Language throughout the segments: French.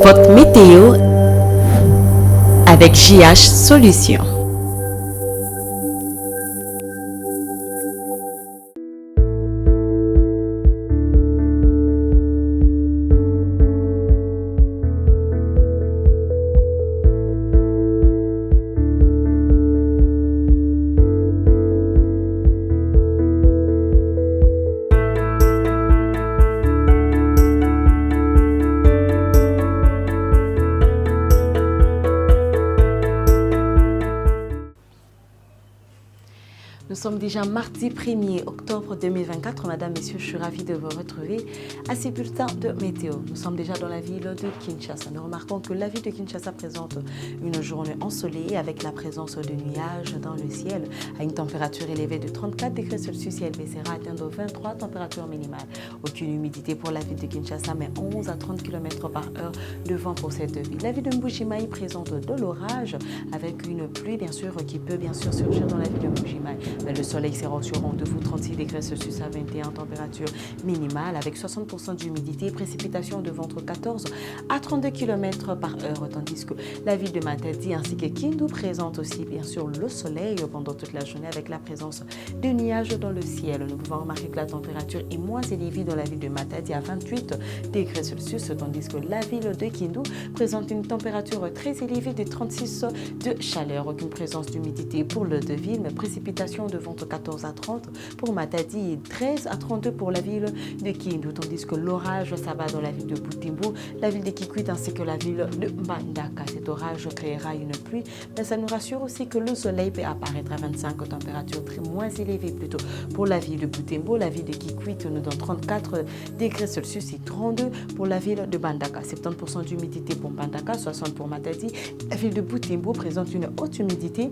Votre météo avec JH Solutions. Nous sommes déjà mardi 1er octobre 2024. Madame, Messieurs, je suis ravie de vous retrouver à ces bulletins de météo. Nous sommes déjà dans la ville de Kinshasa. Nous remarquons que la ville de Kinshasa présente une journée ensoleillée avec la présence de nuages dans le ciel à une température élevée de 34 degrés Celsius et elle baissera atteindre 23 températures minimales. Aucune humidité pour la ville de Kinshasa, mais 11 à 30 km par heure de vent pour cette ville. La ville de Mbujimayi présente de l'orage avec une pluie, bien sûr, qui peut bien sûr surgir dans la ville de Mbujimayi. Mais le soleil sera sur rendez-vous 36 degrés Celsius à 21 température minimale avec 60% d'humidité, précipitations de ventre 14 à 32 km par heure, tandis que la ville de Matadi ainsi que Kindu présente aussi bien sûr le soleil pendant toute la journée avec la présence de nuages dans le ciel. Nous pouvons remarquer que la température est moins élevée dans la ville de Matadi à 28 degrés Celsius, tandis que la ville de Kindu présente une température très élevée de 36 de chaleur, aucune présence d'humidité pour les deux villes, mais précipitations de ventre 14 à 30 pour Matadi et 13 à 32 pour la ville de Kindu, tandis que l'orage s'abat dans la ville de Butembo, la ville de Kikwit ainsi que la ville de Mbandaka. Cet orage créera une pluie, mais ça nous rassure aussi que le soleil peut apparaître à 25 températures très moins élevées plutôt pour la ville de Butembo, la ville de Kikwit nous donne 34 degrés Celsius et 32 pour la ville de Mbandaka. 70% d'humidité pour Mbandaka, 60 pour Matadi. La ville de Butembo présente une haute humidité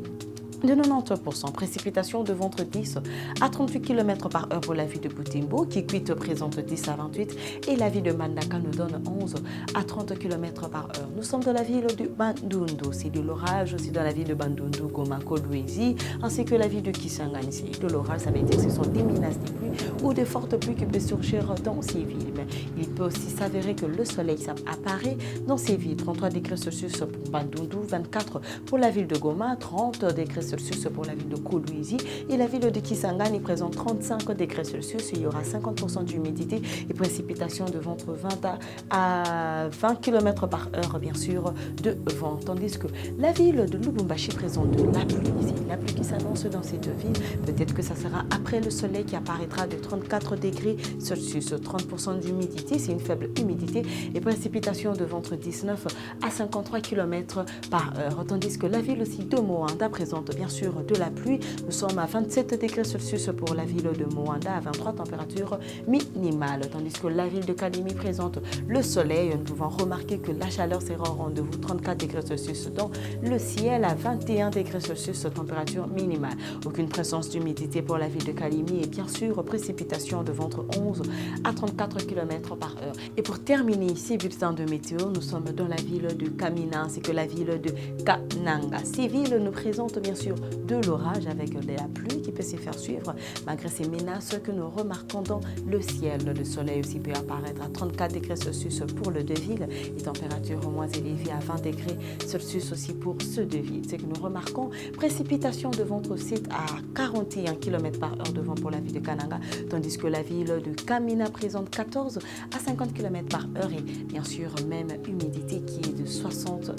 de 90%, précipitation de ventre 10 à 38 km par heure pour la ville de Butembo, Kikwit présente 10 à 28 et la ville de Mbandaka nous donne 11 à 30 km par heure. Nous sommes dans la ville de Bandundu, c'est de l'orage aussi dans la ville de Bandundu, Goma, Kolwezi, ainsi que la ville de Kisangani. C'est de l'orage, ça veut dire que ce sont des menaces de pluie ou de fortes pluies qui peuvent surgir dans ces villes. Mais il peut aussi s'avérer que le soleil apparaît dans ces villes. 33 degrés Celsius pour Bandundu, 24 pour la ville de Goma, 30 degrés Celsius pour la ville de Kolwezi et la ville de Kisangani présente 35 degrés Celsius. Il y aura 50% d'humidité et précipitations de ventre 20 à 20 km par heure, bien sûr, de vent. Tandis que la ville de Lubumbashi présente de la pluie. C'est la pluie qui s'annonce dans ces deux villes. Peut-être que ça sera après le soleil qui apparaîtra de 34 degrés Celsius. 30% d'humidité, c'est une faible humidité et précipitations de ventre 19 à 53 km par heure. Tandis que la ville aussi de Moanda présente bien sûr de la pluie. Nous sommes à 27 degrés Celsius pour la ville de Moanda, à 23 températures minimales. Tandis que la ville de Kalemi présente le soleil. Nous pouvons remarquer que la chaleur sera au rendez-vous 34 degrés Celsius dans le ciel, à 21 degrés Celsius température minimale. Aucune présence d'humidité pour la ville de Kalemi et bien sûr précipitation de ventre 11 à 34 km par heure. Et pour terminer ces bulletins de météo, nous sommes dans la ville de Kamina ainsi que la ville de Kananga. Ces villes nous présentent bien sûr de l'orage avec de la pluie qui peut se faire suivre malgré ces menaces que nous remarquons dans le ciel. Le soleil aussi peut apparaître à 34 degrés Celsius pour le deux villes et température moins élevée à 20 degrés Celsius aussi pour ce deux villes. C'est que nous remarquons précipitation de ventre 7 à 41 km par heure de vent pour la ville de Kananga, tandis que la ville de Kamina présente 14 à 50 km par heure et bien sûr même humidité qui est de 60%.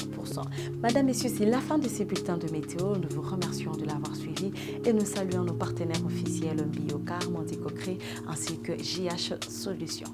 Madame, Messieurs, c'est la fin de ces bulletins de météo. Nous vous remercions de l'avoir suivi et nous saluons nos partenaires officiels Biocar, Monticocré ainsi que JH Solutions.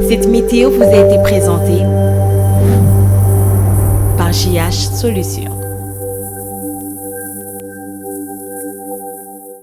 Cette météo vous a été présentée par JH Solutions.